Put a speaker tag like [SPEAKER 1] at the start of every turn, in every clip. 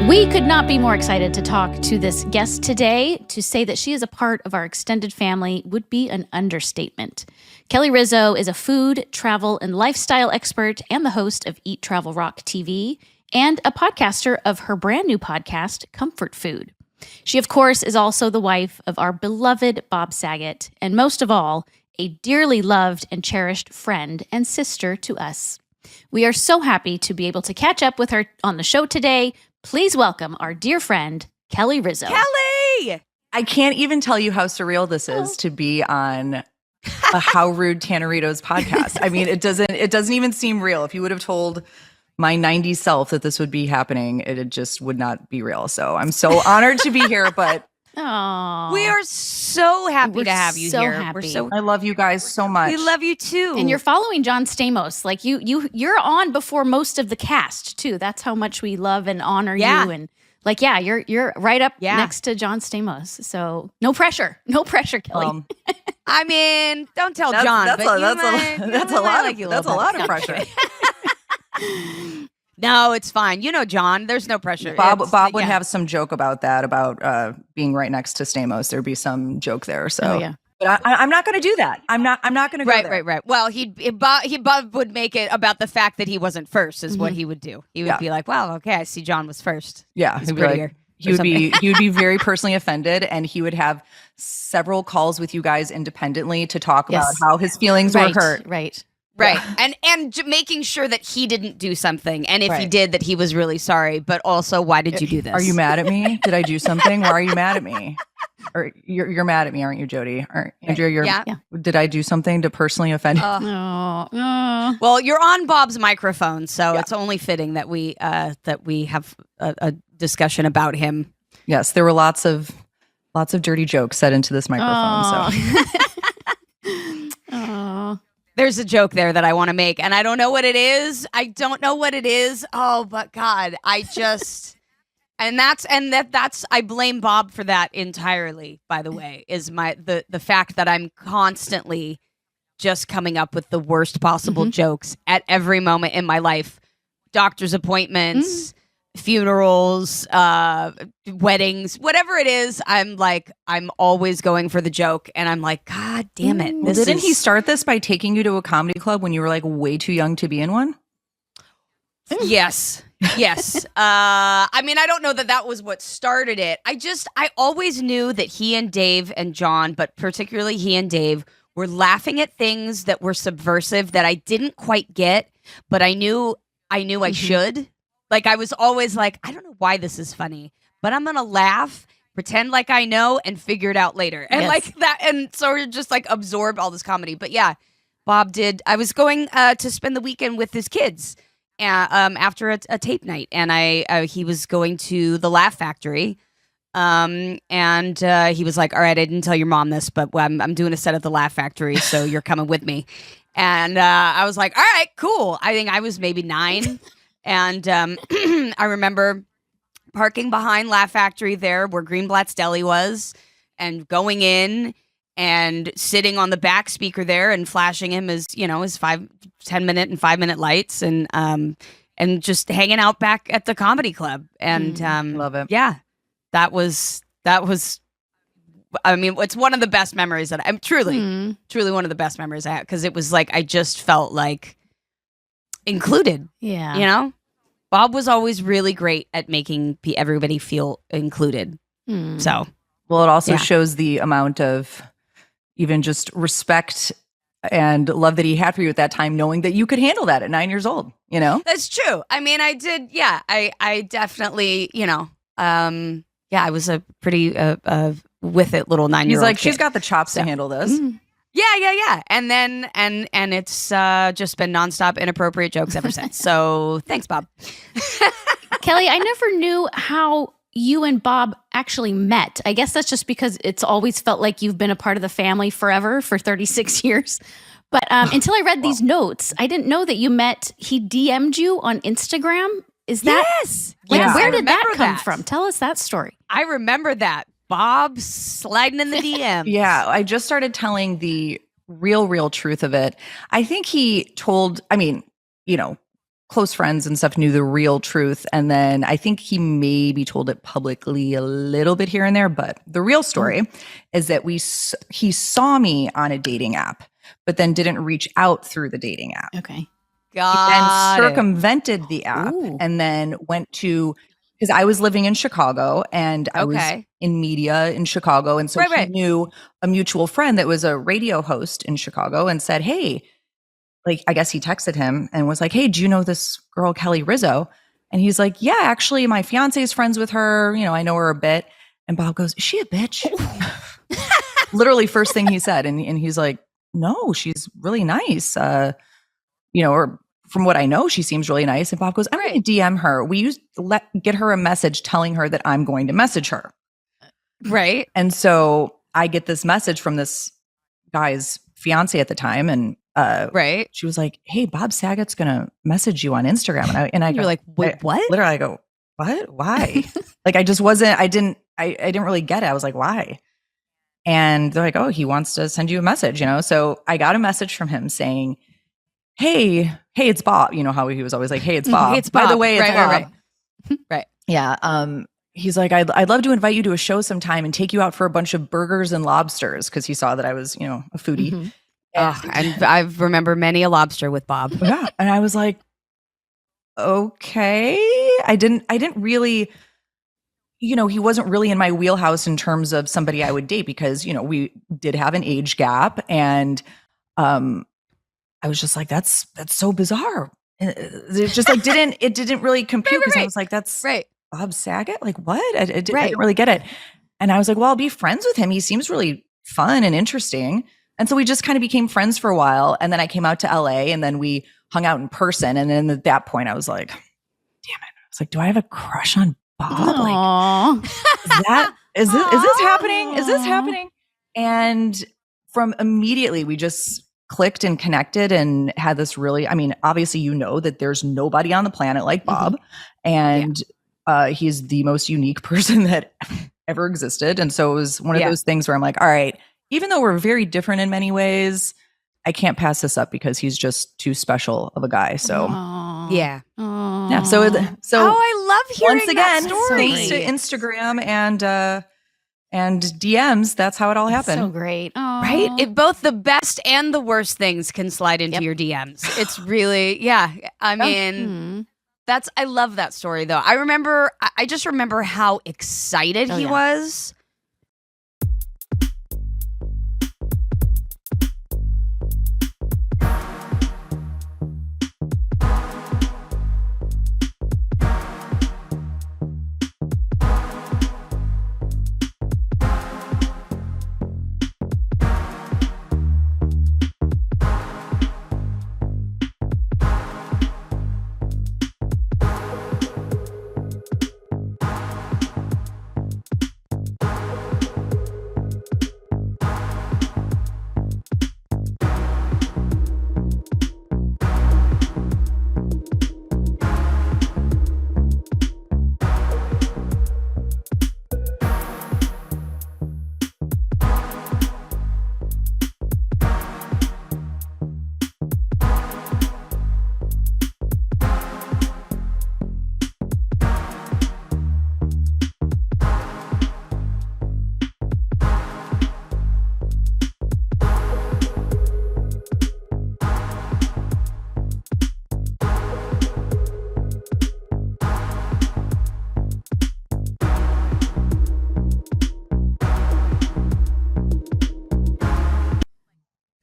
[SPEAKER 1] We could not be more excited to talk to this guest today. To say that she is a part of our extended family would be an understatement. Kelly Rizzo is a food, travel, and lifestyle expert and the host of Eat, Travel, Rock TV and a podcaster of her brand new podcast, Comfort Food. She, of course, is also the wife of our beloved Bob Saget, and most of all, a dearly loved and cherished friend and sister to us. We are so happy to be able to catch up with her on the show today. Please welcome our dear friend, Kelly Rizzo.
[SPEAKER 2] Kelly! I can't even tell you how surreal this is to be on a How Rude Tanneritos podcast. I mean, it doesn't even seem real. If you would have told my 90s self that this would be happening, it just would not be real. So I'm so honored to be here, but
[SPEAKER 1] Aww.
[SPEAKER 3] We are so happy to have you here.
[SPEAKER 1] Happy.
[SPEAKER 2] I love you guys so much.
[SPEAKER 3] We love you too.
[SPEAKER 1] And you're following John Stamos. Like you're on before most of the cast too. That's how much we love and honor you. And like, you're right up next to John Stamos. So no pressure, Kelly.
[SPEAKER 3] I mean, don't tell John.
[SPEAKER 2] That's a lot of pressure.
[SPEAKER 3] No, it's fine. You know, John, there's no pressure.
[SPEAKER 2] Bob would have some joke about that, about being right next to Stamos. There'd be some joke there. So, but I'm not going to do that. I'm not going to go there.
[SPEAKER 3] Right. Well, Bob would make it about the fact that he wasn't first is what he would do. He would be like, well, okay, I see John was first.
[SPEAKER 2] Yeah.
[SPEAKER 3] He's prettier.
[SPEAKER 2] He would be very personally offended, and he would have several calls with you guys independently to talk about how his feelings were hurt.
[SPEAKER 1] Right.
[SPEAKER 3] And making sure that he didn't do something. And if he did, that he was really sorry. But also, why did you do this?
[SPEAKER 2] Are you mad at me? Did I do something? Why are you mad at me? Or you're mad at me, aren't you, Jodie? Or Andrea, did I do something to personally offend you?
[SPEAKER 3] Well, you're on Bob's microphone, so it's only fitting that we have a discussion about him.
[SPEAKER 2] Yes, there were lots of dirty jokes said into this microphone. So.
[SPEAKER 3] There's a joke there that I want to make, and I don't know what it is. Oh, but God, I just, that's I blame Bob for that entirely. By the way, is the fact that I'm constantly just coming up with the worst possible jokes at every moment in my life, doctor's appointments, funerals, weddings, whatever it is. I'm always going for the joke, and I'm like, God damn it.
[SPEAKER 2] Didn't he start this by taking you to a comedy club when you were like way too young to be in one?
[SPEAKER 3] Yes. I mean, I don't know that was what started it. I always knew that he and Dave and John, but particularly he and Dave, were laughing at things that were subversive that I didn't quite get, but I knew I should. Like, I was always like, I don't know why this is funny, but I'm going to laugh, pretend like I know, and figure it out later. And like that, and sort of just like absorb all this comedy. But yeah, Bob did. I was going to spend the weekend with his kids after a tape night. And he was going to the Laugh Factory. And he was like, all right, I didn't tell your mom this, but I'm doing a set at the Laugh Factory, so you're coming with me. And I was like, all right, cool. I think I was maybe 9. And I remember parking behind Laugh Factory there where Greenblatt's Deli was, and going in and sitting on the back speaker there and flashing him his 10 minute and 5 minute lights, and just hanging out back at the comedy club. And
[SPEAKER 2] love it.
[SPEAKER 3] Yeah, that was. I mean, it's one of the best memories that I'm truly one of the best memories I had, because it was like I just felt like included.
[SPEAKER 1] Yeah.
[SPEAKER 3] You know? Bob was always really great at making everybody feel included. So,
[SPEAKER 2] well, it also shows the amount of even just respect and love that he had for you at that time, knowing that you could handle that at 9 years old, you know?
[SPEAKER 3] That's true. I mean, I did. Yeah, I definitely, I was a pretty with it little 9-year-old.
[SPEAKER 2] He's like,
[SPEAKER 3] kid.
[SPEAKER 2] she's got the chops to handle this.
[SPEAKER 3] Yeah. And then, and it's just been nonstop inappropriate jokes ever since. So thanks, Bob.
[SPEAKER 1] Kelly, I never knew how you and Bob actually met. I guess that's just because it's always felt like you've been a part of the family forever for 36 years. But until I read these notes, I didn't know that you met. He DM'd you on Instagram. Is that?
[SPEAKER 3] Yes.
[SPEAKER 1] Where did that come from? Tell us that story.
[SPEAKER 3] I remember that. Bob sliding in the DM.
[SPEAKER 2] Yeah, I just started telling the real truth of it. I think he told, close friends and stuff knew the real truth. And then I think he maybe told it publicly a little bit here and there. But the real story is that he saw me on a dating app, but then didn't reach out through the dating app.
[SPEAKER 1] Okay.
[SPEAKER 3] Got
[SPEAKER 2] And
[SPEAKER 3] it.
[SPEAKER 2] circumvented the app and then went to, because I was living in Chicago and I was in media in Chicago. And so he knew a mutual friend that was a radio host in Chicago and said, hey, like, I guess he texted him and was like, hey, do you know this girl, Kelly Rizzo? And he's like, yeah, actually my fiance is friends with her. You know, I know her a bit. And Bob goes, is she a bitch? Literally first thing he said. And he's like, no, she's really nice. You know, or from what I know, she seems really nice. And Bob goes, I'm going to DM her. We used to get her a message telling her that I'm going to message her.
[SPEAKER 3] Right.
[SPEAKER 2] And so I get this message from this guy's fiance at the time. And she was like, hey, Bob Saget's going to message you on Instagram. And I
[SPEAKER 3] You're like, wait, what?
[SPEAKER 2] Literally, I go, what? Why? Like, I just wasn't, I didn't really get it. I was like, why? And they're like, oh, he wants to send you a message, you know? So I got a message from him saying, hey, it's Bob. You know how he was always like, hey, it's Bob.
[SPEAKER 3] Hey, it's Bob.
[SPEAKER 2] By the way, it's Bob.
[SPEAKER 3] Right.
[SPEAKER 2] Yeah. He's like, I'd love to invite you to a show sometime and take you out for a bunch of burgers and lobsters, because he saw that I was, you know, a foodie.
[SPEAKER 3] Mm-hmm. And I remember many a lobster with Bob.
[SPEAKER 2] Yeah. And I was like, okay. I didn't really, you know, he wasn't really in my wheelhouse in terms of somebody I would date, because, you know, we did have an age gap, and I was just like, that's so bizarre. It just like didn't really compute, because I was like, that's Bob Saget? Like, what? I didn't really get it. And I was like, well, I'll be friends with him. He seems really fun and interesting. And so we just kind of became friends for a while. And then I came out to LA, and then we hung out in person. And then at that point I was like, damn it. I was like, do I have a crush on Bob?
[SPEAKER 1] Aww.
[SPEAKER 2] Like, is this happening? Is this happening? And from immediately we just clicked and connected and had this really, I mean, obviously, you know, that there's nobody on the planet like Bob. And he's the most unique person that ever existed. And so it was one of those things where I'm like, all right, even though we're very different in many ways, I can't pass this up, because he's just too special of a guy. So
[SPEAKER 3] yeah.
[SPEAKER 2] So
[SPEAKER 3] I love hearing
[SPEAKER 2] once again,
[SPEAKER 3] that story.
[SPEAKER 2] thanks to Instagram and DMs, that's how it all happened.
[SPEAKER 1] So great. Aww.
[SPEAKER 3] Right? Both the best and the worst things can slide into your DMs. It's really, I mean, I love that story though. I just remember how excited he was.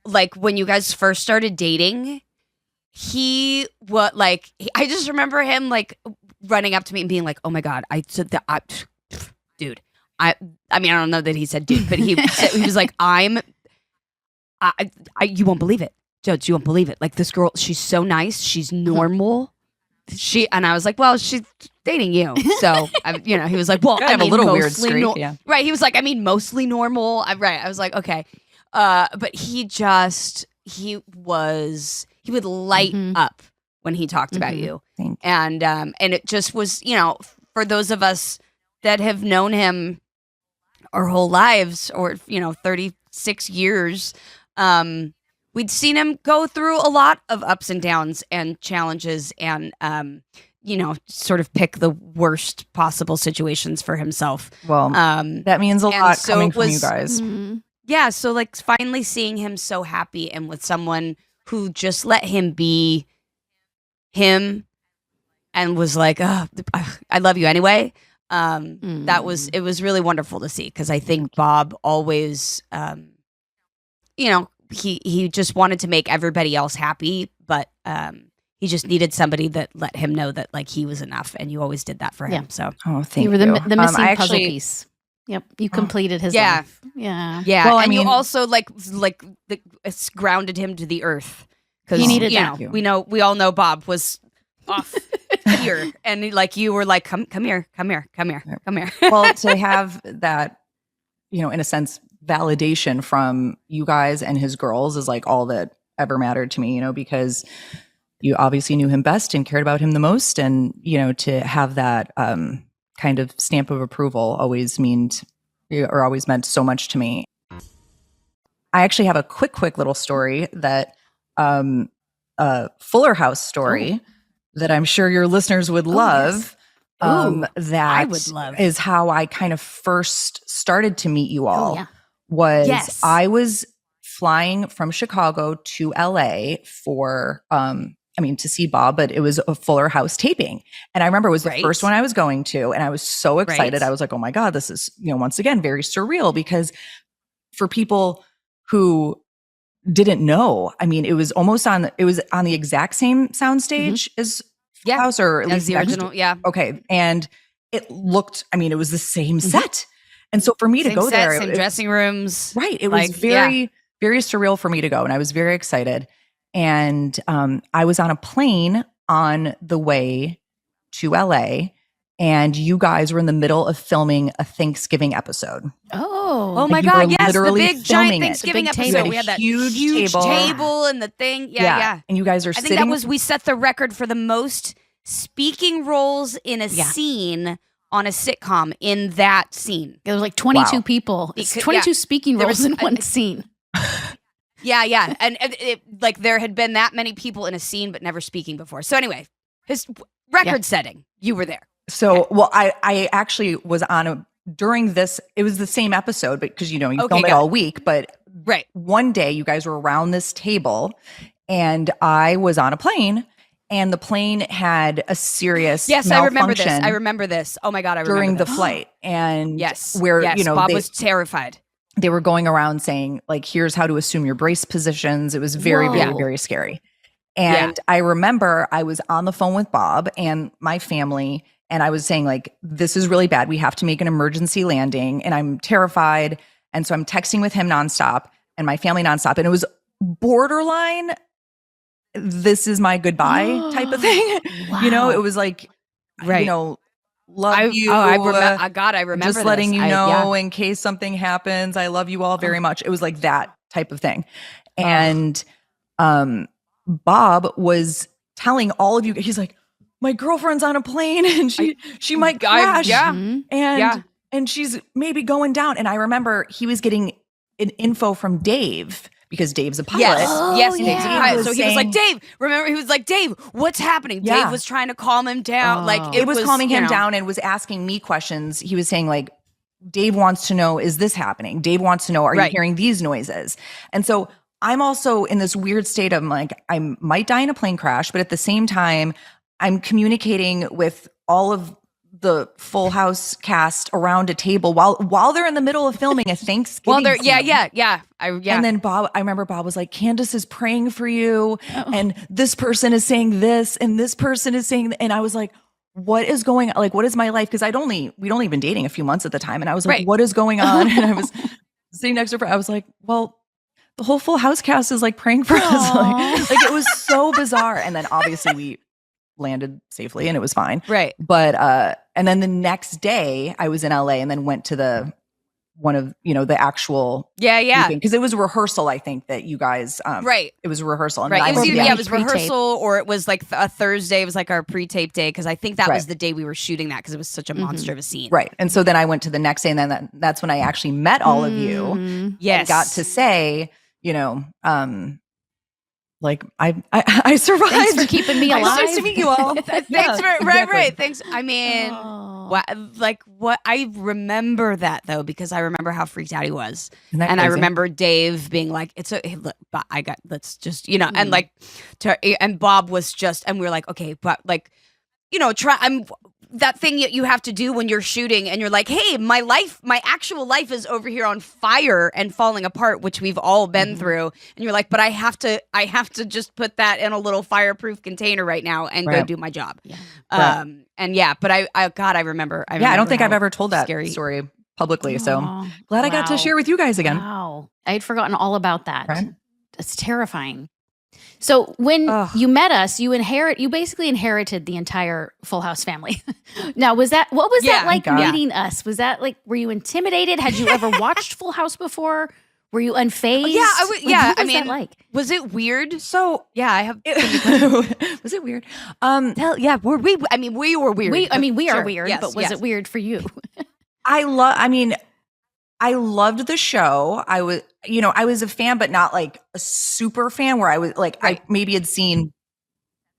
[SPEAKER 3] Like when you guys first started dating, I just remember him like running up to me and being like, "Oh my God, dude." I mean, I don't know that he said dude, but he was like, you won't believe it, Judge, you won't believe it. Like, this girl, she's so nice, she's normal. And I was like, well, she's dating you, so he was like, well,
[SPEAKER 2] I have a little weird streak,
[SPEAKER 3] right? He was like, I mean, mostly normal. I was like, okay. But he would light up when he talked about you. And it just was, for those of us that have known him our whole lives, or 36 years, we'd seen him go through a lot of ups and downs and challenges and, sort of pick the worst possible situations for himself.
[SPEAKER 2] Well, that means a lot coming from you guys.
[SPEAKER 3] Yeah, so like finally seeing him so happy and with someone who just let him be him and was like, oh, I love you anyway. It was really wonderful to see because I think Bob always, he just wanted to make everybody else happy, but he just needed somebody that let him know that like he was enough, and you always did that for him.
[SPEAKER 1] Yeah.
[SPEAKER 3] So,
[SPEAKER 2] thank you.
[SPEAKER 1] You were the missing puzzle piece. Yep, you completed his life.
[SPEAKER 3] Yeah.
[SPEAKER 2] Well,
[SPEAKER 3] and you also it's grounded him to the earth because
[SPEAKER 1] he needed
[SPEAKER 3] we all know Bob was off here, and you were like, come here.
[SPEAKER 2] Well, to have that, in a sense, validation from you guys and his girls is like all that ever mattered to me, because you obviously knew him best and cared about him the most, and to have that kind of stamp of approval always meant so much to me. I actually have a quick little story that a Fuller House story that I'm sure your listeners would love. That
[SPEAKER 3] I would love.
[SPEAKER 2] Is how I kind of first started to meet you all.
[SPEAKER 3] Yes.
[SPEAKER 2] I was flying from Chicago to LA for to see Bob, but it was a Fuller House taping. And I remember it was the first one I was going to, and I was so excited. I was like, oh my God, this is, once again, very surreal, because for people who didn't know, it was on the exact same soundstage as Fuller House, or at least
[SPEAKER 3] the original. Yeah.
[SPEAKER 2] Okay. And it looked, it was the same set. And so for me to go there,
[SPEAKER 3] same dressing rooms.
[SPEAKER 2] Right. It was very, very surreal for me to go. And I was very excited. And I was on a plane on the way to LA, and you guys were in the middle of filming a Thanksgiving episode.
[SPEAKER 3] Oh my God. Yes. The big giant Thanksgiving episode. We had that
[SPEAKER 2] huge
[SPEAKER 3] table and the thing. Yeah.
[SPEAKER 2] And you guys are sitting.
[SPEAKER 3] I think we set the record for the most speaking roles in a scene on a sitcom in that scene.
[SPEAKER 1] It was like 22 people. It's 22 speaking roles in one scene.
[SPEAKER 3] Yeah. And there had been that many people in a scene, but never speaking before. So anyway, his record setting, you were there.
[SPEAKER 2] So, well, I actually was on during this, it was the same episode, but because, you film it all week, but one day you guys were around this table and I was on a plane, and the plane had a serious malfunction.
[SPEAKER 3] I remember this. Oh my God, I remember
[SPEAKER 2] during
[SPEAKER 3] this.
[SPEAKER 2] the flight. And
[SPEAKER 3] Bob was terrified.
[SPEAKER 2] They were going around saying, like, here's how to assume your brace positions. It was very, very, very scary. And I remember I was on the phone with Bob and my family, and I was saying, like, this is really bad. We have to make an emergency landing, and I'm terrified. And so I'm texting with him nonstop and my family nonstop. And it was borderline, this is my goodbye type of thing.
[SPEAKER 1] Wow.
[SPEAKER 2] It was like, love you.
[SPEAKER 3] I remember
[SPEAKER 2] just letting you know in case something happens. I love you all very much. It was like that type of thing. And Bob was telling all of you, he's like, my girlfriend's on a plane and she might crash. And she's maybe going down. And I remember he was getting an info from Dave, because Dave's a pilot.
[SPEAKER 3] Yes, Dave's a pilot. So he was like, Dave, remember, he was like, Dave, what's happening?
[SPEAKER 2] Yeah.
[SPEAKER 3] Dave was trying to calm him down. Like,
[SPEAKER 2] it was calming him down and was asking me questions. He was saying, like, Dave wants to know, is this happening? Dave wants to know, are you hearing these noises? And so I'm also in this weird state of, like, I might die in a plane crash, but at the same time, I'm communicating with all of the Full House cast around a table while they're in the middle of filming a Thanksgiving scene. And then Bob, I remember Bob was like, Candace is praying for you, and this person is saying this, and this person is saying, and I was like, what is going on? Like, what is my life? Because we'd only been dating a few months at the time, and I was like, what is going on? And I was sitting next to her. I was like, well, the whole Full House cast is like praying for us. Like it was so bizarre. And then obviously we landed safely and it was fine.
[SPEAKER 3] Right.
[SPEAKER 2] But and then the next day I was in LA and then went to the actual because it was a rehearsal, I think, that you guys it was a rehearsal. And
[SPEAKER 3] it was rehearsal, or it was like a Thursday. It was like our pre-tape day, because I think that was the day we were shooting that, because it was such a monster of a scene.
[SPEAKER 2] Right. And so then I went to the next day, and then that's when I actually met all of you.
[SPEAKER 3] Yes.
[SPEAKER 2] And got to say, like I survived.
[SPEAKER 1] Thanks for keeping me alive.
[SPEAKER 2] Nice to meet you all.
[SPEAKER 3] Thanks
[SPEAKER 2] Yeah,
[SPEAKER 3] for
[SPEAKER 2] exactly.
[SPEAKER 3] right. Thanks. I mean, what I remember that though, because I remember how freaked out he was,
[SPEAKER 2] Isn't that
[SPEAKER 3] and I
[SPEAKER 2] crazy?
[SPEAKER 3] remember Dave being like, "It's a hey, look, let's just and like, and Bob was just, and we were like, okay, but like, that thing you have to do when you're shooting and you're like, hey, my actual life is over here on fire and falling apart, which we've all been through. And you're like, but I have to just put that in a little fireproof container right now and go do my job.
[SPEAKER 1] Yeah.
[SPEAKER 3] But I remember.
[SPEAKER 2] I don't think I've ever told that story publicly. So glad I got to share with you guys again.
[SPEAKER 1] Wow. I had forgotten all about that.
[SPEAKER 2] Right?
[SPEAKER 1] That's terrifying. So when you met us, you basically inherited the entire Full House family. Now, what was that like meeting us? Was that like, were you intimidated? Had you ever watched Full House before? Were you unfazed?
[SPEAKER 3] What was
[SPEAKER 1] that like?
[SPEAKER 3] Was it weird?
[SPEAKER 2] So
[SPEAKER 3] I have.
[SPEAKER 2] Was it weird?
[SPEAKER 3] Were we? I mean, we were weird.
[SPEAKER 1] We are weird,
[SPEAKER 3] yes,
[SPEAKER 1] but was it weird for you?
[SPEAKER 2] I loved the show. I was a fan, but not like a super fan where I was like, I maybe had seen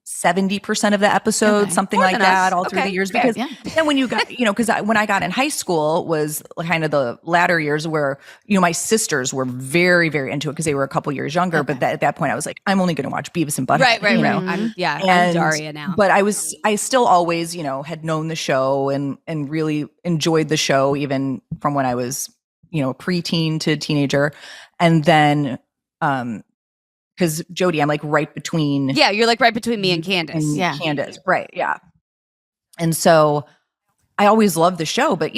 [SPEAKER 2] 70% of the episodes, something
[SPEAKER 3] More
[SPEAKER 2] like
[SPEAKER 3] than
[SPEAKER 2] that,
[SPEAKER 3] us.
[SPEAKER 2] all through
[SPEAKER 3] Okay,
[SPEAKER 2] the years.
[SPEAKER 3] fair.
[SPEAKER 2] Because then when you got, because when I got in high school was kind of the latter years where, my sisters were very, very into it because they were a couple years younger. But at that point I was like, I'm only going to watch Beavis and Butthead.
[SPEAKER 3] Right.
[SPEAKER 1] Mm-hmm.
[SPEAKER 3] I'm Daria now.
[SPEAKER 2] But I still always, had known the show and really enjoyed the show, even from when I was, preteen to teenager. And then, because Jodie, I'm like right between.
[SPEAKER 3] Yeah, you're like right between me and Candace.
[SPEAKER 2] Candace, right? Yeah. And so I always loved the show, but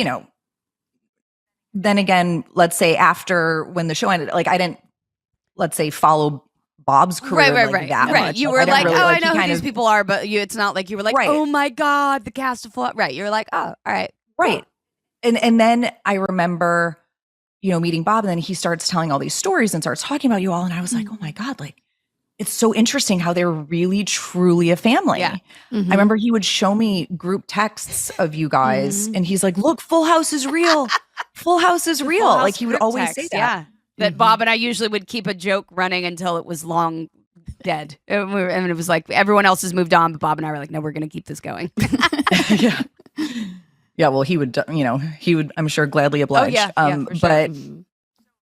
[SPEAKER 2] then again, let's say after when the show ended, like I didn't, let's say, follow Bob's career that much.
[SPEAKER 3] You were like,
[SPEAKER 2] really,
[SPEAKER 3] I know who these people are, but it's not like you were like, oh my God, the cast of Full. Right. You're like, oh, all right.
[SPEAKER 2] Right. And then I remember, meeting Bob, and then he starts telling all these stories and starts talking about you all. And I was like, oh my God, like, it's so interesting how they're really, truly a family.
[SPEAKER 3] Yeah.
[SPEAKER 1] Mm-hmm.
[SPEAKER 2] I remember he would show me group texts of you guys and he's like, look, Full House is real. Full House is real. Like he would always say that.
[SPEAKER 3] Yeah. That Bob and I usually would keep a joke running until it was long dead. And it was like everyone else has moved on, but Bob and I were like, no, we're going to keep this going.
[SPEAKER 2] Yeah. Yeah, well, he would, I'm sure, gladly oblige.
[SPEAKER 3] For sure.
[SPEAKER 2] But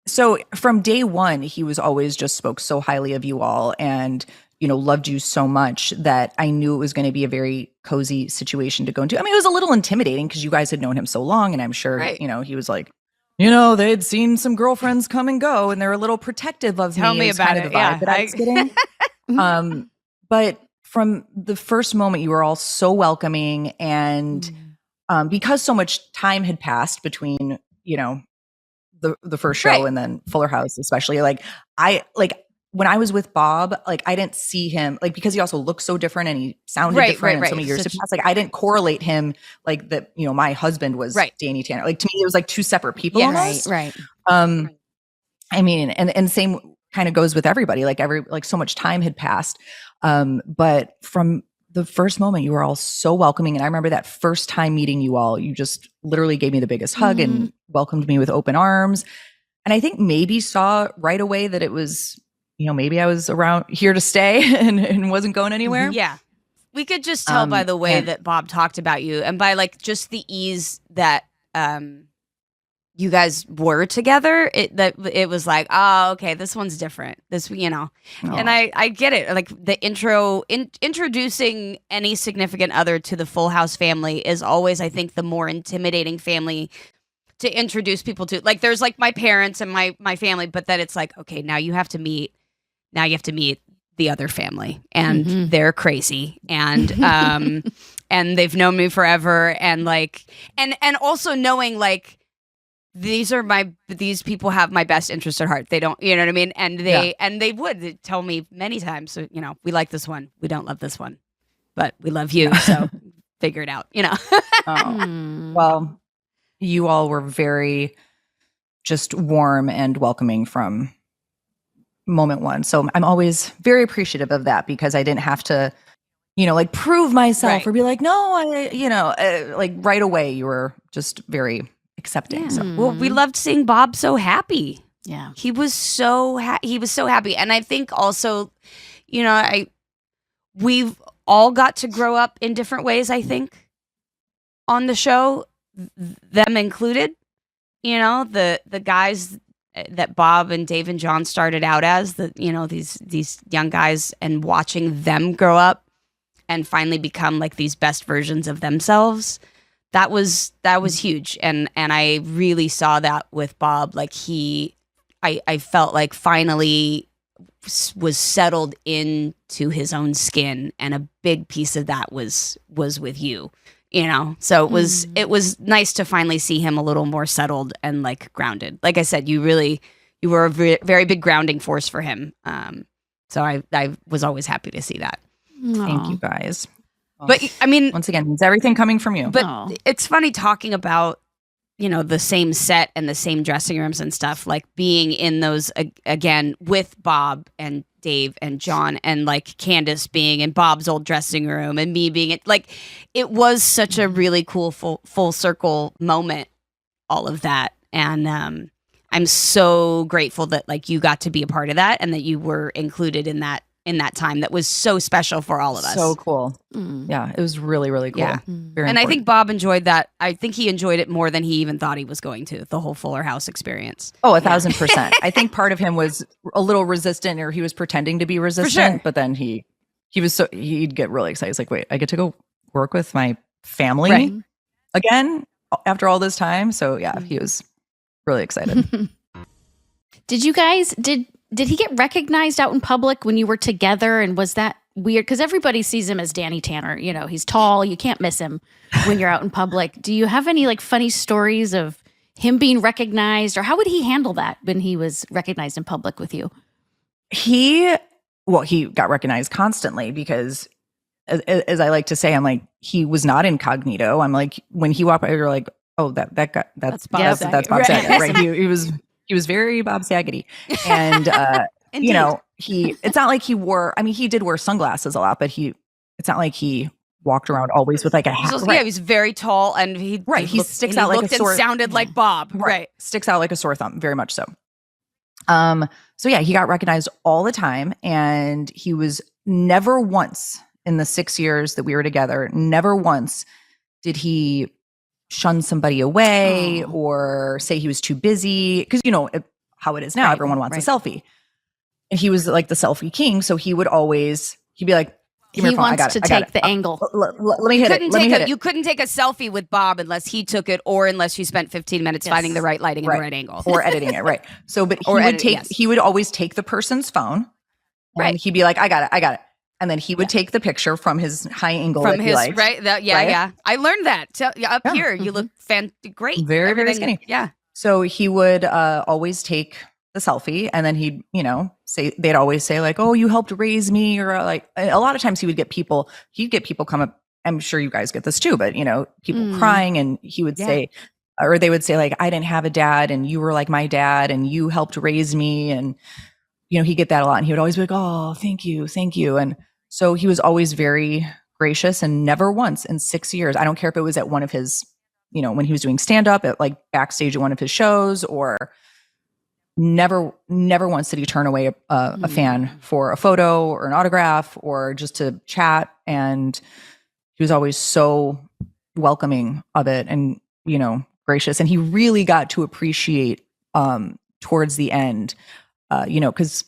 [SPEAKER 2] so from day one, he was always just spoke so highly of you all and, loved you so much that I knew it was going to be a very cozy situation to go into. I mean, it was a little intimidating because you guys had known him so long. And I'm sure, he was like, they'd seen some girlfriends come and go and they're a little protective of me.
[SPEAKER 3] Tell me about it.
[SPEAKER 2] Yeah. That I was getting. But from the first moment, you were all so welcoming and because so much time had passed between, the first show and then Fuller House, especially when I was with Bob, like I didn't see him because he also looked so different and he sounded different and so many years had passed. Like I didn't correlate him like that, my husband was Danny Tanner. Like to me, it was like two separate people. Almost.
[SPEAKER 1] Right.
[SPEAKER 2] I mean, and same kind of goes with everybody, like so much time had passed. But from the first moment, you were all so welcoming. And I remember that first time meeting you all, you just literally gave me the biggest hug and welcomed me with open arms. And I think maybe saw right away that it was, maybe I was around here to stay and wasn't going anywhere.
[SPEAKER 3] Yeah. We could just tell by the way that Bob talked about you and by like just the ease that you guys were together. It was like, oh, okay, this one's different. And I get it. Like the introducing any significant other to the Full House family is always, I think, the more intimidating family to introduce people to. Like there's like my parents and my family, but then it's like, okay, now you have to meet the other family and they're crazy and and they've known me forever and like and also knowing like these people have my best interest at heart. They don't, you know what I mean? And they would tell me many times, so, we like this one. We don't love this one, but we love you. So figure it out,
[SPEAKER 2] Well, you all were very just warm and welcoming from moment one. So I'm always very appreciative of that because I didn't have to, like prove myself or be like, no, like right away you were just very accepting.
[SPEAKER 3] Yeah.
[SPEAKER 2] So.
[SPEAKER 3] Well, we loved seeing Bob so happy.
[SPEAKER 1] Yeah.
[SPEAKER 3] He was so happy. And I think also, we've all got to grow up in different ways, I think, on the show, them included. The guys that Bob and Dave and John started out as, these young guys, and watching them grow up and finally become like these best versions of themselves. That was huge. And I really saw that with Bob. Like I felt like finally was settled into his own skin, and a big piece of that was with you. So it was nice to finally see him a little more settled and like grounded. Like I said, you were a very big grounding force for him. So I was always happy to see that.
[SPEAKER 2] Thank you guys.
[SPEAKER 3] But I mean,
[SPEAKER 2] once again, it's everything coming from you.
[SPEAKER 3] But it's funny talking about, the same set and the same dressing rooms and stuff, like being in those again with Bob and Dave and John, and like Candace being in Bob's old dressing room and me being it was such a really cool full circle moment, all of that. And I'm so grateful that like you got to be a part of that and that you were included in that time that was so special for all of us.
[SPEAKER 2] So cool. Yeah, it was really, really cool.
[SPEAKER 3] Yeah.
[SPEAKER 2] Very
[SPEAKER 3] and
[SPEAKER 2] important.
[SPEAKER 3] I think Bob enjoyed that. I think he enjoyed it more than he even thought he was going to, the whole Fuller House experience.
[SPEAKER 2] Oh, 1,000%. I think part of him was a little resistant, or he was pretending to be resistant,
[SPEAKER 3] sure.
[SPEAKER 2] But then he'd get really excited. He's like, wait, I get to go work with my family again after all this time. So yeah, he was really excited.
[SPEAKER 1] Did you guys, did he get recognized out in public when you were together? And was that weird? Because everybody sees him as Danny Tanner. He's tall. You can't miss him when you're out in public. Do you have any like funny stories of him being recognized, or how would he handle that when he was recognized in public with you?
[SPEAKER 2] He got recognized constantly because, as I like to say, I'm like, he was not incognito. I'm like, when he walked by, you're like, oh, that guy, that's Bob Saget, right? He was very Bob Saget-y. And, it's not like he wore, I mean, he did wear sunglasses a lot, but it's not like he walked around always with like a hat.
[SPEAKER 3] Yeah, he was very tall, and he
[SPEAKER 2] sticks out like a sore,
[SPEAKER 3] and sounded like Bob. Right.
[SPEAKER 2] Sticks out like a sore thumb, very much so. So yeah, he got recognized all the time, and he was never once in the 6 years that we were together, never once did he shun somebody away or say he was too busy, because how it is now, everyone wants a selfie, and he was like the selfie king. So he'd be like, give me your phone.
[SPEAKER 1] He wants to take the angle.
[SPEAKER 2] Let me hit it.
[SPEAKER 3] You couldn't take a selfie with Bob unless he took it, or unless you spent 15 minutes finding the right lighting and the right angle,
[SPEAKER 2] or editing it. Right. So, but he would always take the person's phone, and he'd be like, I got it. And then he would take the picture from his high angle
[SPEAKER 3] from his
[SPEAKER 2] liked,
[SPEAKER 3] right. Yeah. I learned that up here. You look great.
[SPEAKER 2] Very, very skinny.
[SPEAKER 3] Yeah.
[SPEAKER 2] So he would always take the selfie, and then they'd always say like, oh, you helped raise me, or like a lot of times he'd get people come up. I'm sure you guys get this too, but people crying, and he would say, or they would say like, I didn't have a dad, and you were like my dad, and you helped raise me. And he'd get that a lot, and he would always be like, oh, thank you. And so he was always very gracious, and never once in 6 years, I don't care if it was at one of his, when he was doing stand up at like backstage at one of his shows, or never once did he turn away a fan for a photo or an autograph or just to chat. And he was always so welcoming of it, and gracious. And he really got to appreciate towards the end, because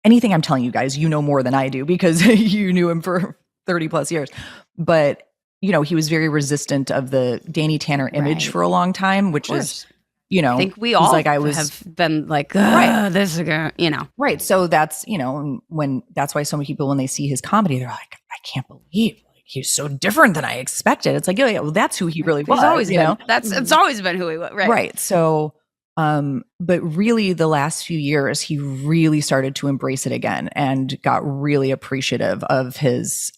[SPEAKER 2] anything I'm telling you guys, more than I do, because you knew him for 30 plus years. But, he was very resistant of the Danny Tanner image for a long time, which is,
[SPEAKER 3] I think we all have been like, this is going to,
[SPEAKER 2] Right. So that's, that's why so many people, when they see his comedy, they're like, I can't believe he's so different than I expected. It's like, yeah, well, that's who he really was.
[SPEAKER 3] He's always been. It's always been who he was. Right.
[SPEAKER 2] Right. So, but really the last few years, he really started to embrace it again, and got really appreciative of his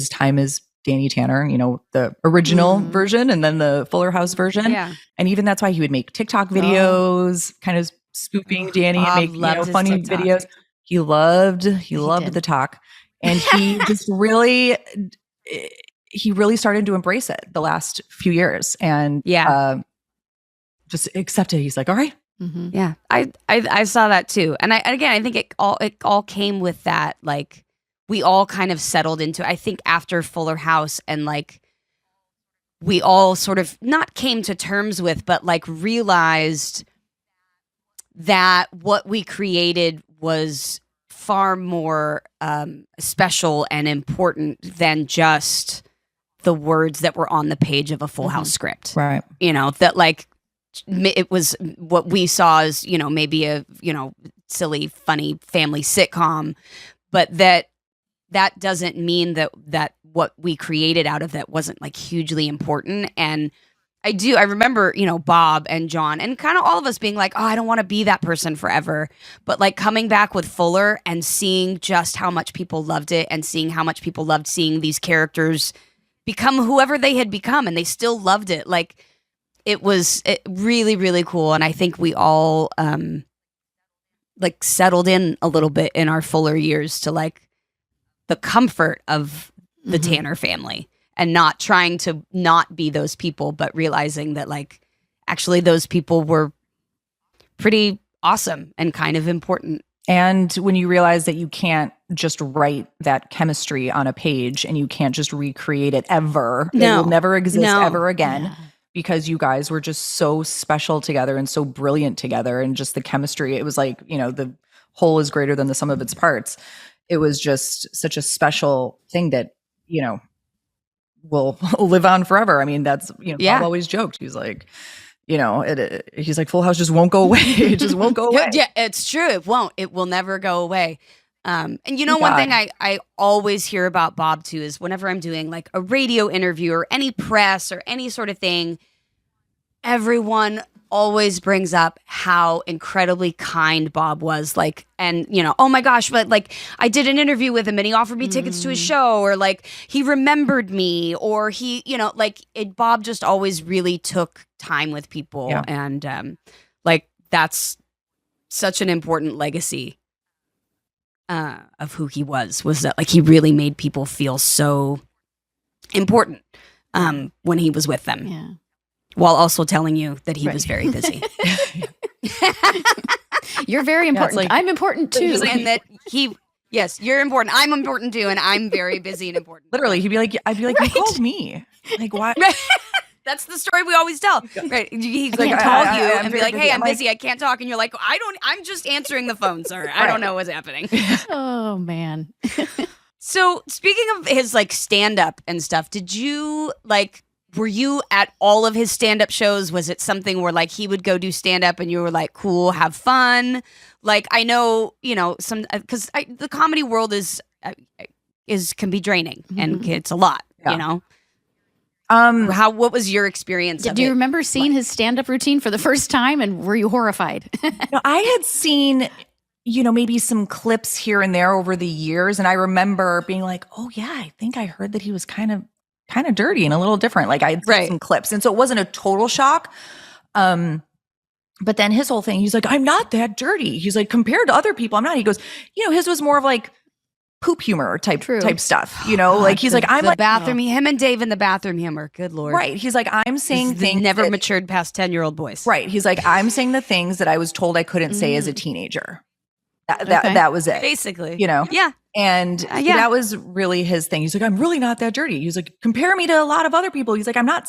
[SPEAKER 2] time as Danny Tanner, the original version, and then the Fuller House version. Yeah. And even that's why he would make TikTok videos, kind of spoofing Danny, and make funny videos. He loved the talk, and he just really started to embrace it the last few years, and just accepted. He's like, all right,
[SPEAKER 1] Mm-hmm.
[SPEAKER 3] Yeah, I saw that too, and I think it all came with that. Like, we all kind of settled into. I think after Fuller House, and like we all sort of not came to terms with, but like realized that what we created was far more special and important than just the words that were on the page of a Full House script.
[SPEAKER 2] Right.
[SPEAKER 3] You know, that like it was what we saw as, maybe a, silly, funny family sitcom, but that doesn't mean that what we created out of that wasn't like hugely important. And I remember, Bob and John and kind of all of us being like, oh, I don't want to be that person forever. But like coming back with Fuller and seeing just how much people loved it and seeing how much people loved seeing these characters become whoever they had become, and they still loved it. Like, it was really, really cool. And I think we all like settled in a little bit in our Fuller years to like the comfort of the Tanner family. And not trying to not be those people, but realizing that like actually those people were pretty awesome and kind of important.
[SPEAKER 2] And when you realize that you can't just write that chemistry on a page and you can't just recreate it ever, it will never exist ever again, because you guys were just so special together and so brilliant together, and just the chemistry. It was like, the whole is greater than the sum of its parts. It was just such a special thing that, will live on forever. I mean, that's, Bob always joked. He's like, he's like, Full House just won't go away. It just won't go away.
[SPEAKER 3] Yeah, it's true. It won't. It will never go away. And one thing I always hear about Bob too is whenever I'm doing like a radio interview or any press or any sort of thing, everyone always brings up how incredibly kind Bob was. Like, and oh my gosh, but like I did an interview with him and he offered me tickets to his show, or like he remembered me, or he, Bob just always really took time with people.
[SPEAKER 2] Yeah.
[SPEAKER 3] And like that's such an important legacy of who he was that like he really made people feel so important when he was with them.
[SPEAKER 1] Yeah.
[SPEAKER 3] While also telling you that he was very busy.
[SPEAKER 1] You're very important.
[SPEAKER 2] like-
[SPEAKER 1] I'm important too.
[SPEAKER 3] And that yes, you're important. I'm important too, and I'm very busy and important.
[SPEAKER 2] Literally, I'd be like,
[SPEAKER 1] Right.
[SPEAKER 2] you called me. Like, why?
[SPEAKER 3] That's the story we always tell. Right? He's
[SPEAKER 1] I
[SPEAKER 3] like,
[SPEAKER 1] can't
[SPEAKER 3] call
[SPEAKER 1] talk.
[SPEAKER 3] you
[SPEAKER 2] I'm
[SPEAKER 3] and be
[SPEAKER 2] very
[SPEAKER 3] like,
[SPEAKER 2] busy.
[SPEAKER 3] hey,
[SPEAKER 2] I'm
[SPEAKER 3] I'm
[SPEAKER 2] like-
[SPEAKER 3] busy. I can't talk. And you're like, I'm just answering the phone, sir. I don't know what's happening.
[SPEAKER 1] Oh man.
[SPEAKER 3] So speaking of his like stand-up and stuff, were you at all of his stand-up shows? Was it something where like he would go do stand-up and you were like, cool, have fun? Like, I know, some, because the comedy world can be draining and it's a lot,
[SPEAKER 2] Yeah.
[SPEAKER 3] What was your experience of
[SPEAKER 1] Do you
[SPEAKER 3] it?
[SPEAKER 1] remember seeing his stand-up routine for the first time, and were you horrified?
[SPEAKER 2] I had seen, maybe some clips here and there over the years. And I remember being like, oh yeah, I think I heard that he was kind of dirty and a little different. Like I had seen some clips. And so it wasn't a total shock. But then his whole thing, he's like, I'm not that dirty. He's like, compared to other people, I'm not. He goes, his was more of like poop humor type stuff. Like he's like, I'm
[SPEAKER 3] the
[SPEAKER 2] like
[SPEAKER 3] bathroom. Him and Dave in the bathroom humor. Good Lord.
[SPEAKER 2] Right. He's like, I'm saying things
[SPEAKER 3] never matured past 10-year-old boys.
[SPEAKER 2] Right. He's like, I'm saying the things that I was told I couldn't say as a teenager. That was it.
[SPEAKER 3] Basically.
[SPEAKER 2] Yeah. And that was really his thing. He's like, I'm really not that dirty. He's like, compare me to a lot of other people. He's like, I'm not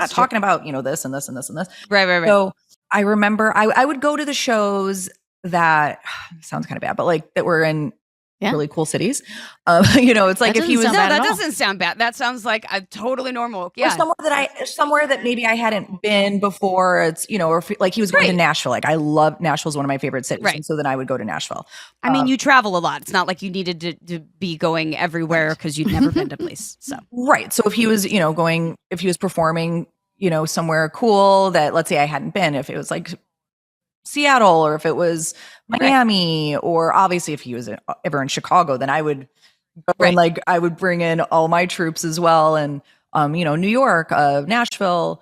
[SPEAKER 2] talking about, this and this and this and this.
[SPEAKER 3] Right.
[SPEAKER 2] So I remember I would go to the shows that sounds kind of bad, but like that were in really cool cities. It's like
[SPEAKER 1] That
[SPEAKER 2] if he was
[SPEAKER 1] doesn't sound bad at all.
[SPEAKER 3] doesn't sound bad. That sounds like a totally normal.
[SPEAKER 2] or
[SPEAKER 3] Yeah.
[SPEAKER 2] somewhere that maybe I hadn't been before. It's, or if, like he was going to Nashville. Like I love Nashville's one of my favorite cities.
[SPEAKER 3] Right.
[SPEAKER 2] And so then I would go to Nashville.
[SPEAKER 3] I mean, you travel a lot. It's not like you needed to be going everywhere because you'd never been to a place. So
[SPEAKER 2] Right. So if he was, if he was performing, somewhere cool that, let's say I hadn't been, if it was like Seattle or if it was Miami, or obviously if he was ever in Chicago, then I would go and like I would bring in all my troops as well. And New York, Nashville,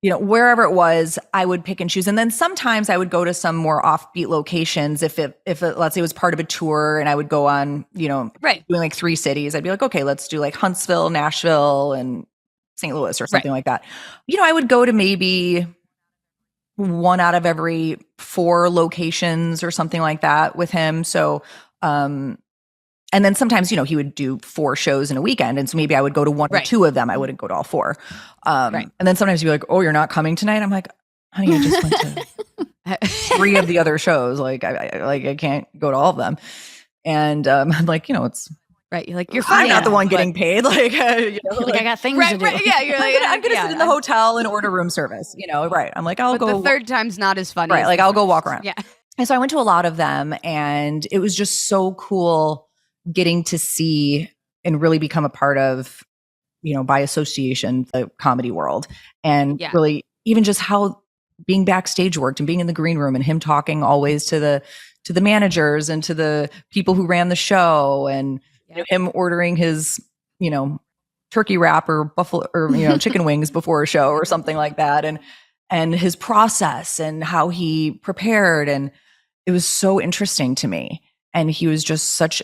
[SPEAKER 2] wherever it was, I would pick and choose. And then sometimes I would go to some more offbeat locations if it let's say it was part of a tour and I would go on, doing like 3 cities. I'd be like, okay, let's do like Huntsville, Nashville, and St. Louis or something like that. I would go to maybe 1 out of every 4 locations or something like that with him. So, and then sometimes, he would do 4 shows in a weekend. And so maybe I would go to 1 or 2 of them. I wouldn't go to all 4. And then sometimes you'd be like, oh, you're not coming tonight? I'm like, honey, I just went to 3 of the other shows. Like, I can't go to all of them. And I'm like, it's
[SPEAKER 3] right. You're like, you're
[SPEAKER 2] I'm
[SPEAKER 3] fine.
[SPEAKER 2] not the one getting paid. Like,
[SPEAKER 1] I got things to do.
[SPEAKER 3] Yeah, you're like,
[SPEAKER 2] I'm gonna sit in the hotel and order room service. Right. I'm like, I'll go.
[SPEAKER 3] The third time's not as funny.
[SPEAKER 2] Right. Like, I'll go walk around.
[SPEAKER 3] Yeah.
[SPEAKER 2] And so I went to a lot of them, and it was just so cool getting to see and really become a part of, by association, the comedy world. And really even just how being backstage worked and being in the green room and him talking always to the managers and to the people who ran the show, and him ordering his, turkey wrap or buffalo or, chicken wings before a show or something like that. And his process and how he prepared. And it was so interesting to me. And he was just such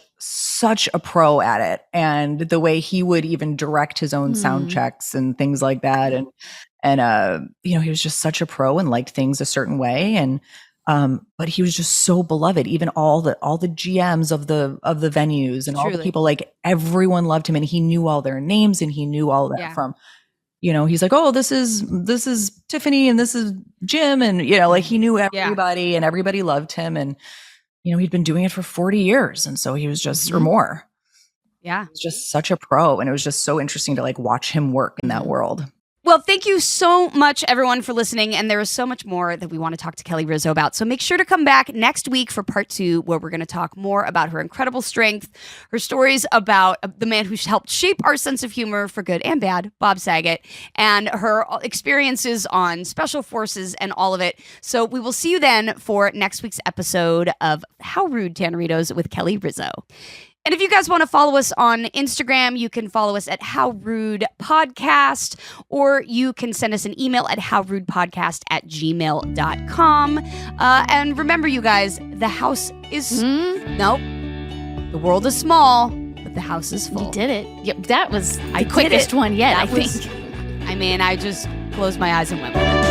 [SPEAKER 2] a pro at it. And the way he would even direct his own sound checks and things like that. And he was just such a pro and liked things a certain way. And but he was just so beloved. Even all the GMs of the venues and all the people, like, everyone loved him, and he knew all their names, and he knew all that from, he's like, oh, this is Tiffany and this is Jim, and like, he knew everybody and everybody loved him, and he'd been doing it for 40 years, and so he was just or more.
[SPEAKER 3] Yeah,
[SPEAKER 2] he was just such a pro, and it was just so interesting to, like, watch him work in that world.
[SPEAKER 3] Well, thank you so much, everyone, for listening. And there is so much more that we want to talk to Kelly Rizzo about. So make sure to come back next week for part 2, where we're going to talk more about her incredible strength, her stories about the man who helped shape our sense of humor for good and bad, Bob Saget, and her experiences on special forces and all of it. So we will see you then for next week's episode of How Rude, Tanneritos with Kelly Rizzo. And if you guys want to follow us on Instagram, you can follow us at How Rude Podcast, or you can send us an email at howrudepodcast@gmail.com. And remember, you guys, the house is... Nope. The world is small, but the house is full.
[SPEAKER 1] You did it. Yep, that was the quickest one yet, I think.
[SPEAKER 3] I just closed my eyes and went with it.